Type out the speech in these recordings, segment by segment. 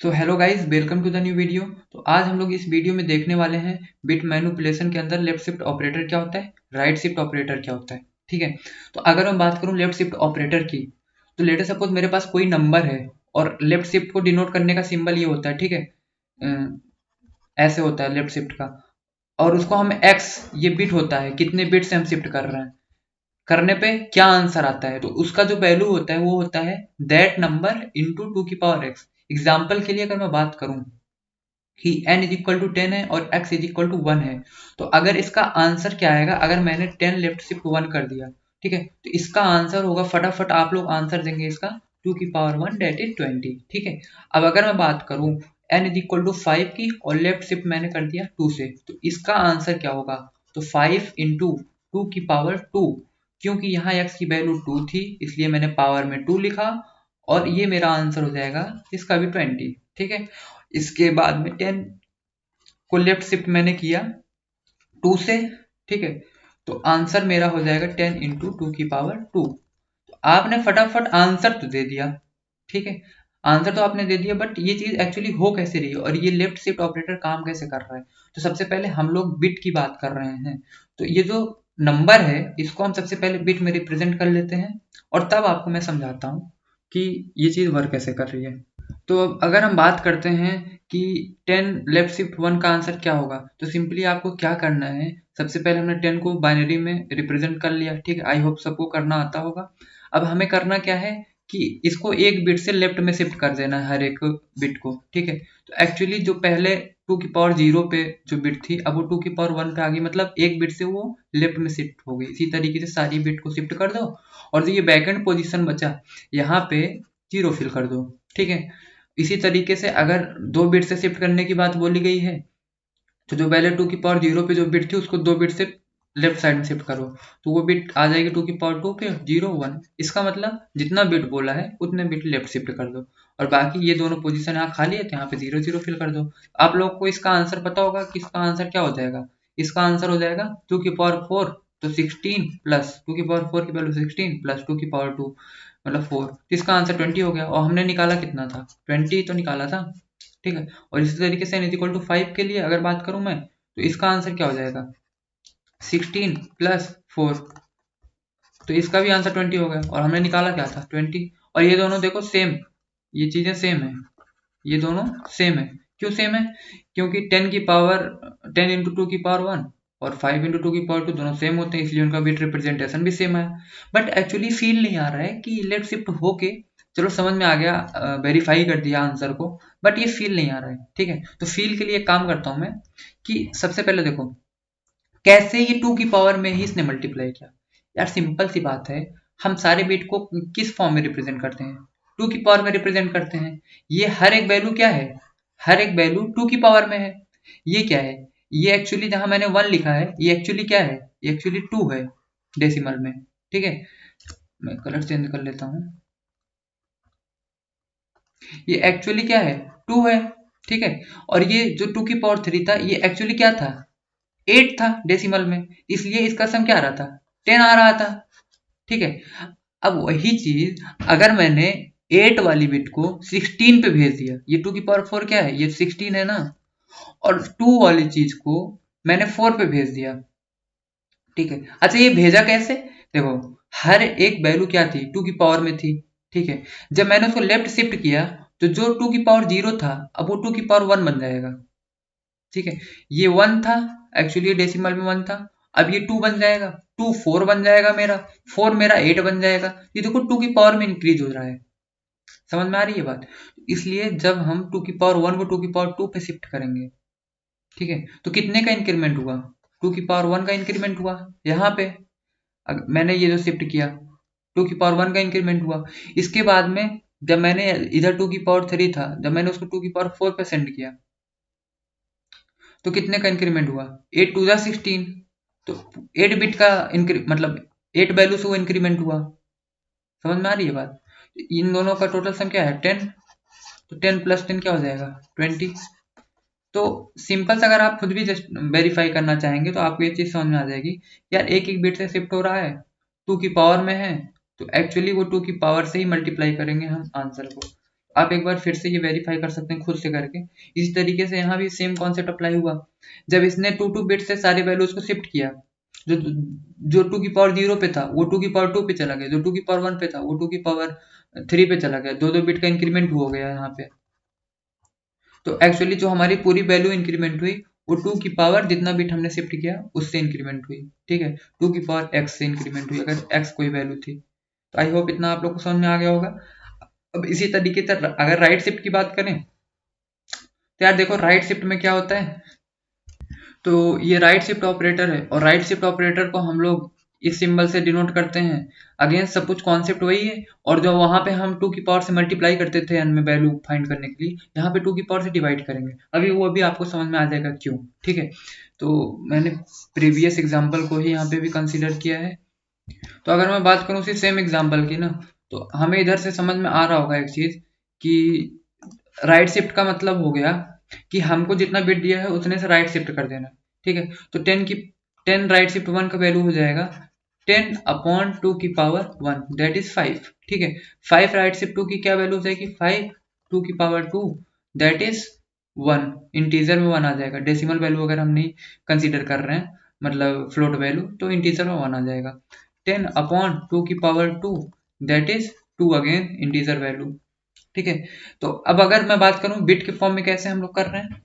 So hello guys, welcome to the new video. तो आज हम लोग इस वीडियो में देखने वाले हैं बिट मैनिपुलेशन के अंदर लेफ्ट शिफ्ट ऑपरेटर क्या होता है, राइट शिफ्ट ऑपरेटर क्या होता है। ठीक है, तो अगर मैं बात करूं लेफ्ट शिफ्ट ऑपरेटर की, तो लेट सपोज मेरे पास कोई नंबर है और लेफ्ट शिफ्ट को डिनोट करने का सिंबल ये होता है। ठीक है, ऐसे होता है लेफ्ट शिफ्ट का, और उसको हम एक्स, ये बिट होता है कितने बिट से हम शिफ्ट कर रहे हैं, करने पे क्या आंसर आता है, तो उसका जो वैल्यू होता है वो होता है दैट नंबर इंटू टू की पावर एक्स। एग्जाम्पल के लिए अगर मैं बात करूं कि n इज इक्वल टू 10 है और x इज इक्वल टू 1 है, तो अगर इसका आंसर क्या आएगा, अगर मैंने 10 लेफ्ट शिफ्ट 1 कर दिया, ठीक है, तो इसका आंसर होगा, फटाफट आप लोग आंसर देंगे इसका, 2 की पावर 1 डेट इज 20। ठीक है, अब अगर मैं बात करूं n इज इक्वल टू 5 की और लेफ्ट शिफ्ट मैंने कर दिया 2 से, तो इसका आंसर क्या होगा, तो 5 इंटू 2 की पावर 2, क्योंकि यहाँ x की वैल्यू 2 थी इसलिए मैंने पावर में 2 लिखा, और ये मेरा आंसर हो जाएगा इसका भी 20। ठीक है, इसके बाद में 10 को लेफ्ट शिफ्ट मैंने किया 2 से, ठीक है, तो आंसर मेरा हो जाएगा 10 इंटू 2 की पावर 2। तो आपने फटाफट आंसर तो दे दिया, ठीक है, आंसर तो आपने दे दिया, बट ये चीज एक्चुअली हो कैसे रही है और ये लेफ्ट शिफ्ट ऑपरेटर काम कैसे कर रहा है। तो सबसे पहले हम लोग बिट की बात कर रहे हैं, तो ये जो नंबर है इसको हम सबसे पहले बिट में रिप्रेजेंट कर लेते हैं, और तब आपको मैं समझाता हूँ कि ये चीज वर्क कैसे कर रही है। तो अब अगर हम बात करते हैं कि 10 लेफ्ट शिफ्ट 1 का आंसर क्या होगा, तो सिंपली आपको क्या करना है, सबसे पहले हमने 10 को बाइनरी में रिप्रेजेंट कर लिया, ठीक है, आई होप सबको करना आता होगा। अब हमें करना क्या है कि इसको एक बिट से लेफ्ट में शिफ्ट कर देना है, हर एक बिट को। ठीक है, तो एक्चुअली जो पहले 2 की पावर 0 पे जो बिट थी, अब वो 2 की पावर 1 पे आ गई, मतलब एक बिट से वो लेफ्ट में शिफ्ट हो गई। इसी तरीके से सारी बिट को शिफ्ट कर दो, और जो ये बैकएंड पोजीशन बचा यहाँ पे 0 फिल कर दो। ठीक है, इसी तरीके से अगर 2 बिट से शिफ्ट करने की बात बोली गई है, तो जो पहले 2 की पावर 0 पे जो बिट थी उसको 2 बिट से लेफ्ट साइड में शिफ्ट करो, तो वो बिट आ जाएगी 2 की पावर 2 पे 0 1। इसका मतलब जितना बिट बोला है उतने बिट लेफ्ट शिफ्ट कर दो, और बाकी ये दोनों पोजीशन यहाँ खाली है तो यहाँ पे 0 0 फिल कर दो। आप लोग को इसका आंसर पता होगा कि इसका आंसर क्या हो जाएगा, इसका आंसर हो जाएगा 2 की पावर 4, तो 16 प्लस 2 की पावर 4 की वैल्यू 16 प्लस 2 की पावर 2 मतलब 4, तो इसका आंसर 20 हो गया, और हमने निकाला कितना था, 20 तो निकाला था। ठीक है, और इसी तरीके से n इज इक्वल टू 5 के लिए अगर बात करूं मैं, तो इसका आंसर क्या हो जाएगा, 16 प्लस 4, तो इसका भी आंसर 20 हो गया, और हमने निकाला क्या था 20। और ये दोनों देखो सेम, ये चीजें सेम है, ये दोनों सेम है। क्यों सेम है, क्योंकि 10 की पावर 10 इंटू 2 की पावर 1 और 5 इंटू 2 की पावर 2 दोनों सेम होते हैं, इसलिए उनका बिट रिप्रेजेंटेशन भी सेम है। बट एक्चुअली फील नहीं आ रहा है कि लेफ्ट शिफ्ट होके, चलो समझ में आ गया, वेरीफाई कर दिया आंसर को, बट ये फील नहीं आ रहा है। ठीक है, तो फील के लिए एक काम करता हूं मैं, कि सबसे पहले देखो कैसे ये 2 की पावर में ही इसने मल्टीप्लाई किया। यार सिंपल सी बात है, हम सारे बिट को किस फॉर्म में रिप्रेजेंट करते हैं, 2 की पावर में रिप्रेजेंट करते हैं। ये हर एक वैल्यू क्या है, हर एक वैल्यू 2 की पावर में है। ये क्या है, ये एक्चुअली जहां मैंने 1 लिखा है, ये एक्चुअली क्या है, ये एक्चुअली 2 है डेसिमल में। ठीक है, मैं कलर चेंज कर लेता हूँ, ये एक्चुअली क्या है, 2 है। ठीक है, और ये जो 2 की पावर 3 था, ये एक्चुअली क्या था, 8 था डेसिमल में, इसलिए इसका सम क्या आ रहा था, 10 आ रहा था। ठीक है, अब वही चीज अगर मैंने 8 वाली बिट को 16 पे भेज दिया, ये 2 की पावर 4 क्या है, ये 16 है ना, और 2 वाली चीज को मैंने 4 पे भेज दिया। ठीक है, अच्छा ये भेजा कैसे, देखो हर एक वैल्यू क्या थी, 2 की पावर में थी। ठीक है, जब मैंने उसको लेफ्ट शिफ्ट किया, तो जो 2 की पावर 0 था, अब वो 2 की पावर 1 बन जाएगा। ठीक है, ये 1 था, एक्चुअली डेसिमल में 1 था, अब ये 2 बन जाएगा, 2 4 बन जाएगा मेरा, 4 मेरा 8 बन जाएगा। ये देखो 2 की पावर में इंक्रीज हो रहा है, समझ में आ रही है बात। इसलिए जब हम 2 की पावर 1 को 2 की पावर 2 पे शिफ्ट करेंगे, ठीक है, तो कितने का इंक्रीमेंट हुआ, 2 की पावर 1 का इंक्रीमेंट हुआ यहाँ पे। मैंने ये जो शिफ्ट किया, 2 की पावर 1 का इंक्रीमेंट हुआ। इसके बाद में जब मैंने इधर 2 की पावर 3 था, जब मैंने उसको 2 की पावर 4 पे सेंड किया, तो कितने का इंक्रीमेंट हुआ, 8 टू जा 16, तो 8 बिट का मतलब 8 वैल्यू से वो इंक्रीमेंट हुआ। समझ में आ रही है बात, इन दोनों का टोटल सम क्या है 10, तो 10 प्लस 10 क्या हो जाएगा 20। तो सिंपल से अगर आप खुद भी जस्ट वेरीफाई करना चाहेंगे तो आपको ये चीज समझ में आ जाएगी, यार एक एक बिट से शिफ्ट हो रहा है, 2 की पावर में है, तो एक्चुअली वो 2 की पावर से ही मल्टीप्लाई करेंगे हम आंसर को। आप एक बार फिर से ये वेरीफाई कर सकते हैं खुद से करके। इसी तरीके से यहाँ भी सेम कॉन्सेप्ट अप्लाई हुआ। जब इसने 2 बिट से सारे वैल्यूज को शिफ्ट किया, जो जो 2 की पावर 0 पे था वो 2 की पावर 2 पे चला गया, जो 2 की पावर 1 पे था वो 2 की पावर 3 पे चला गया, 2 बिट का इंक्रीमेंट हो गया यहाँ पे। तो एक्चुअली जो हमारी पूरी वैल्यू इंक्रीमेंट हुई वो 2 की पावर जितना बिट हमने शिफ्ट किया उससे इंक्रीमेंट हुई, ठीक है। 2 की पावर x से इंक्रीमेंट हुई, अगर x कोई वैल्यू थी। तो आई होप इतना आप लोग को समझ में आ गया होगा। अब इसी तरीके से अगर राइट शिफ्ट की बात करें तो यार देखो राइट शिफ्ट में क्या होता है, तो ये राइट शिफ्ट ऑपरेटर है और राइट शिफ्ट ऑपरेटर को हम लोग इस सिंबल से डिनोट करते हैं। अगेन सब कुछ कॉन्सेप्ट वही है, और जो वहां पे हम 2 की पावर से मल्टीप्लाई करते थे n में वैल्यू फाइंड करने के लिए, यहाँ पे 2 की पावर से डिवाइड करेंगे। अभी वो भी आपको समझ में आ जाएगा क्यों, ठीक है। तो मैंने प्रीवियस एग्जाम्पल को ही यहाँ पे भी कंसिडर किया है। तो अगर मैं बात करूँ उसी सेम एग्जाम्पल की ना, तो हमें इधर से समझ में आ रहा होगा एक चीज कि राइट शिफ्ट का मतलब हो गया कि हमको जितना बिट दिया है उतने से राइट शिफ्ट कर देना, ठीक है। तो 10 राइट शिफ्ट 1 का वैल्यू हो जाएगा 10 अपॉन 2 की पावर 1 दैट इज 5, ठीक है। 5 राइट शिफ्ट 2 की क्या वैल्यू हो जाएगी 5 2 की पावर 2 दैट इज 1, इंटीजर में 1 आ जाएगा। डेसिमल वैल्यू अगर हम नहीं कंसीडर कर रहे हैं, मतलब फ्लोट वैल्यू, तो इंटीजर में 1 आ जाएगा। 10 अपॉन 2 की power 2 that is 2 again integer value, ठीक है। तो अब अगर मैं बात करूं बिट के फॉर्म में कैसे हम लोग कर रहे हैं,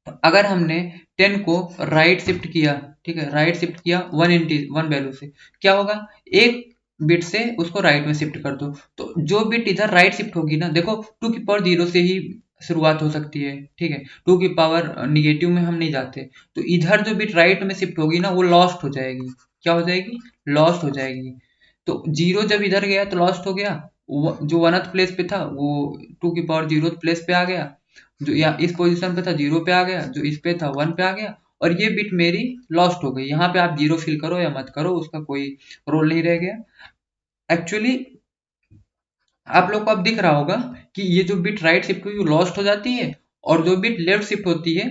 तो अगर हमने 10 को राइट शिफ्ट किया, ठीक है, राइट शिफ्ट किया 1 वैल्यू से, क्या होगा, एक बिट से उसको राइट में शिफ्ट कर दो। तो जो बिट इधर राइट शिफ्ट होगी ना, देखो 2 की पावर 0 से ही शुरुआत हो सकती है, ठीक है। 2 की पावर निगेटिव में हम नहीं जाते, तो इधर जो बिट राइट में शिफ्ट होगी ना वो लॉस्ट हो जाएगी। क्या हो जाएगी, लॉस्ट हो जाएगी। तो 0 जब इधर गया तो लॉस्ट हो गया, जो 1th प्लेस पे था वो 2 की पावर 0th प्लेस पे आ गया, जो यहाँ इस पोजीशन पे था 0 पे आ गया, जो इस पे था 1 पे आ गया, और ये बिट मेरी लॉस्ट हो गई। यहाँ पे आप 0 फिल करो या मत करो उसका कोई रोल नहीं रह गया। एक्चुअली आप लोग को अब दिख रहा होगा कि ये जो बिट राइट शिफ्ट हुई वो लॉस्ट हो जाती है, और जो बिट लेफ्ट शिफ्ट होती है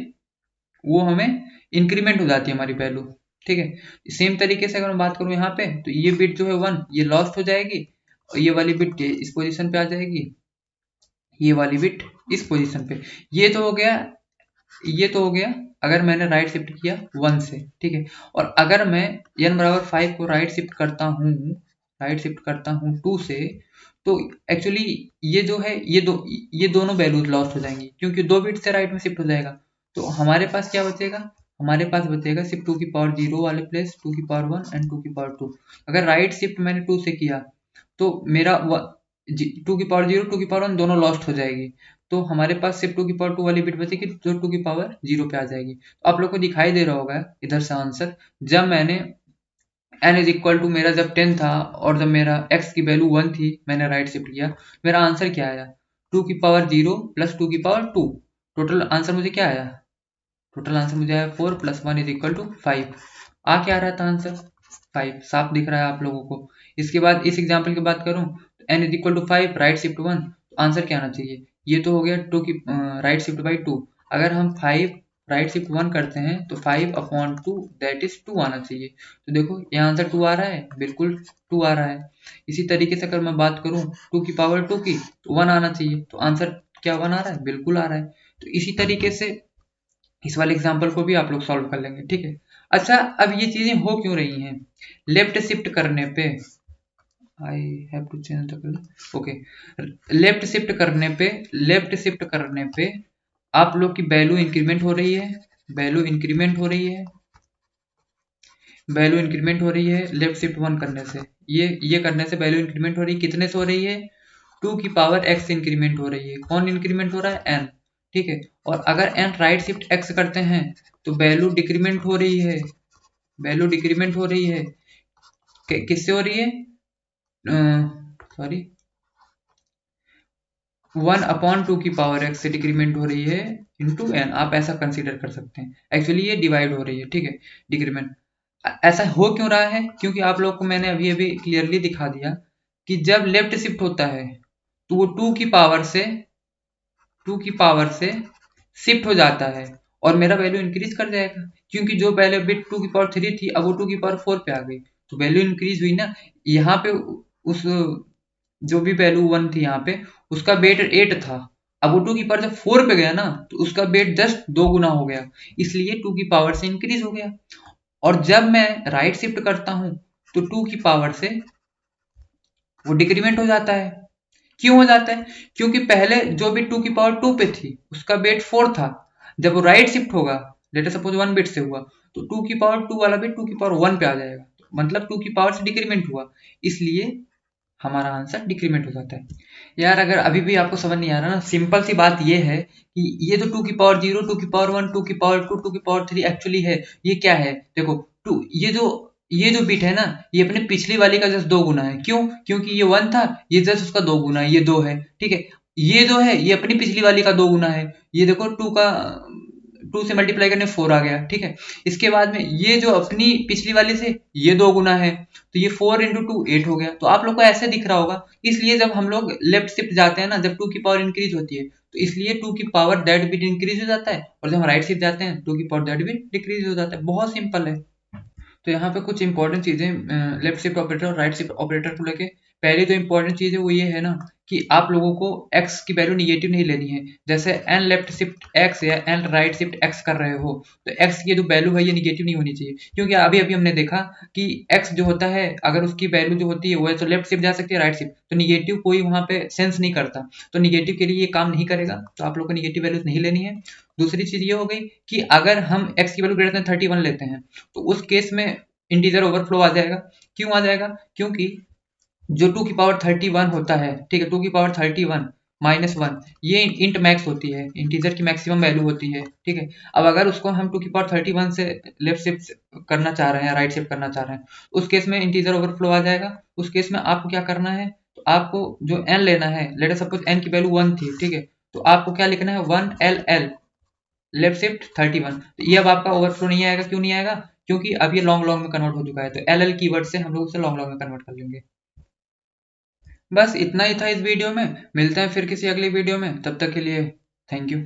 वो हमें इंक्रीमेंट हो जाती है हमारी वैल्यू, ठीक है। सेम तरीके से अगर मैं बात करूं यहाँ पे, तो ये बिट जो है 1 ये लॉस्ट हो जाएगी, और ये वाली बिट इस पोजीशन पे आ जाएगी, ये वाली बिट इस पोजीशन पे। ये तो हो गया, ये तो हो गया अगर मैंने राइट शिफ्ट किया 1 से, ठीक है। और अगर मैं n बराबर 5 को राइट शिफ्ट करता हूँ, राइट शिफ्ट करता हूँ 2 से, तो एक्चुअली ये जो है ये दोनों वैल्यूज लॉस्ट हो जाएंगी, क्योंकि 2 बिट से राइट में शिफ्ट हो जाएगा। तो हमारे पास क्या बचेगा, हमारे पास बचेगा सिर्फ 2 की पावर 0 वाले प्लेस, 2 की पावर 1 एंड 2 की पावर 2। अगर राइट शिफ्ट मैंने 2 से किया तो मेरा 2 की पावर 0 2 की पावर 1 दोनों लॉस्ट हो जाएगी। तो हमारे पास सिर्फ 2 की पावर 2 वाली बिट बचेगी, जो 2 की पावर 0 पे आ जाएगी। तो आप लोग को दिखाई दे रहा होगा इधर से आंसर, जब मैंने n इज इक्वल टू मेरा जब 10 था और जब मेरा x की वैल्यू 1 थी, मैंने राइट शिफ्ट किया, मेरा आंसर क्या आया, 2 की पावर 0 प्लस 2 की पावर 2। टोटल आंसर मुझे क्या आया, टोटल आंसर मुझे आया 4 प्लस 1 इज इक्वल टू 5। आ क्या रहा था आंसर, 5, साफ दिख रहा है आप लोगों को। इसके बाद इस एग्जाम्पल की बात करूं तो n is equal to 5 right shift 1, तो आंसर क्या आना चाहिए, ये तो हो गया 2 की राइट शिफ्ट बाई 2। अगर हम 5 राइट शिफ्ट 1 करते हैं तो 5 अपॉन 2 दैट इज 2 आना चाहिए। तो देखो यहाँ आंसर 2 आ रहा है, बिल्कुल 2 आ रहा है। इसी तरीके से अगर मैं बात करूं 2 की पावर 2 की, तो 1 आना चाहिए, तो आंसर क्या 1 आ रहा है, बिल्कुल आ रहा है। तो इसी तरीके से इस वाले एग्जाम्पल को भी आप लोग सॉल्व कर लेंगे, ठीक है। अच्छा, अब ये चीजें हो क्यों रही हैं, लेफ्ट शिफ्ट करने पे, I have to change the colour, okay, left shift करने पे, लेफ्ट शिफ्ट करने पे आप लोग की वैल्यू इंक्रीमेंट हो रही है, वैल्यू इंक्रीमेंट हो रही है, वैल्यू इंक्रीमेंट हो रही है लेफ्ट शिफ्ट 1 करने से। ये करने से वैल्यू इंक्रीमेंट हो रही है, कितने से हो रही है, 2 की पावर x इंक्रीमेंट हो रही है। कौन इंक्रीमेंट हो रहा है, n, ठीक है। और अगर n राइट शिफ्ट x करते हैं तो वैल्यू डिक्रीमेंट हो रही है, वैल्यू डिक्रीमेंट हो रही है, किससे हो रही है, सॉरी 1 अपॉन 2 की पावर x से डिक्रीमेंट हो रही है इंटू n, आप ऐसा कंसीडर कर सकते हैं। एक्चुअली ये डिवाइड हो रही है, ठीक है, डिक्रीमेंट। ऐसा हो क्यों रहा है, क्योंकि आप लोग को मैंने अभी अभी क्लियरली दिखा दिया कि जब लेफ्ट शिफ्ट होता है तो वो 2 की पावर से, 2 की पावर से शिफ्ट हो जाता है, और मेरा वैल्यू इंक्रीज कर जाएगा, क्योंकि जो पहले बिट 2 की पावर 3 थी अब वो 2 की पावर 4 पे आ गई, तो वैल्यू इंक्रीज हुई ना। यहाँ पे उस जो भी वैल्यू 1 थी यहाँ पे उसका वेट 8 था, अब वो 2 की पावर जब 4 पे गया ना तो उसका वेट जस्ट 2 गुना हो गया, इसलिए 2 की पावर से इंक्रीज हो गया। और जब मैं राइट शिफ्ट करता हूं तो 2 की पावर से वो डिक्रीमेंट हो जाता है। क्यों हो जाता है? क्योंकि पहले जो बिट 2 की पावर 2 पे थी उसका वेट 4 था, जब वो राइट शिफ्ट होगा, लेट अस सपोज 1 बिट से हुआ, तो 2 की पावर 2 वाला बिट 2 की पावर 1 पे आ जाएगा, मतलब 2 की पावर से डिक्रीमेंट हुआ, इसलिए हमारा आंसर डिक्रीमेंट हो जाता है। यार अगर अभी भी आपको समझ नहीं आ रहा ना, सिंपल सी बात ये है कि ये जो 2 की पावर 0, 2 की पावर 1, 2 की पावर 2, 2 की पावर 3 एक्चुअली है, ये क्या है? देखो, 2 ये जो बिट है ना, ये अपने पिछली वाली का जस्ट 2 गुना है। क्यों? क्योंकि ये 1 था, ये जस्ट उसका 2 गुना है, ये 2 है, ठीक है? ये जो है ये अपनी पिछली वाली का 2 गुना है। ये देखो 2 से मल्टीप्लाई करने 4 आ गया, ठीक है? इसके बाद में ये जो अपनी पिछली वाली से ये 2 गुना है, तो ये 4 इंटू 2 8 हो गया। तो आप लोग को ऐसे दिख रहा होगा, इसलिए जब हम लोग लेफ्ट शिफ्ट जाते हैं ना, जब 2 की पावर इंक्रीज होती है, तो इसलिए 2 की पावर दैट बिट इंक्रीज हो जाता है, और जब हम राइट शिफ्ट जाते हैं 2 की पावर दैट बिट डिक्रीज हो जाता है। बहुत सिंपल है। तो यहाँ पे कुछ इंपॉर्टेंट चीजें लेफ्ट शिफ्ट ऑपरेटर और राइट शिफ्ट ऑपरेटर को लेके, पहली जो इंपॉर्टेंट चीज है वो ये है ना कि आप लोगों को x की वैल्यू निगेटिव नहीं लेनी है। जैसे n लेफ्ट शिफ्ट x या n राइट शिफ्ट x कर रहे हो, तो x की जो वैल्यू है ये निगेटिव नहीं होनी चाहिए, क्योंकि अभी अभी हमने देखा कि x जो होता है अगर उसकी वैल्यू जो होती है वो है तो लेफ्ट शिफ्ट जा सकती है, राइट शिफ्ट, तो निगेटिव कोई वहां पे सेंस नहीं करता, तो निगेटिव के लिए ये काम नहीं करेगा, तो आप लोग को निगेटिव वैल्यूज नहीं लेनी है। दूसरी चीज ये हो गई कि अगर हम x की वैल्यू ग्रेटर देन 31 लेते हैं, तो उस केस में इंटीजर ओवरफ्लो आ जाएगा। क्यों आ जाएगा? क्योंकि जो 2 की पावर 31 होता है, ठीक है, 2 की पावर 31 माइनस 1, ये इंट मैक्स होती है, इंटीजर की मैक्सिमम वैल्यू होती है, ठीक है? अब अगर उसको हम 2 की पावर 31 से लेफ्ट शिफ्ट करना चाह रहे हैं, राइट शिफ्ट करना चाह रहे हैं, उस केस में इंटीजर ओवरफ्लो आ जाएगा। उस केस में आपको क्या करना है, तो आपको जो n लेना है, लेट अस सपोज n की वैल्यू 1 थी, ठीक है, तो आपको क्या लिखना है 1ll लेफ्ट शिफ्ट 31। तो ये अब आपका ओवरफ्लो नहीं आएगा। क्यों नहीं आएगा? क्योंकि अब ये लॉन्ग लॉन्ग में कन्वर्ट हो चुका है, तो एल एल कीवर्ड से हम लोग उसे लॉन्ग लॉन्ग में कन्वर्ट कर लेंगे। बस इतना ही था इस वीडियो में, मिलते हैं फिर किसी अगली वीडियो में, तब तक के लिए थैंक यू।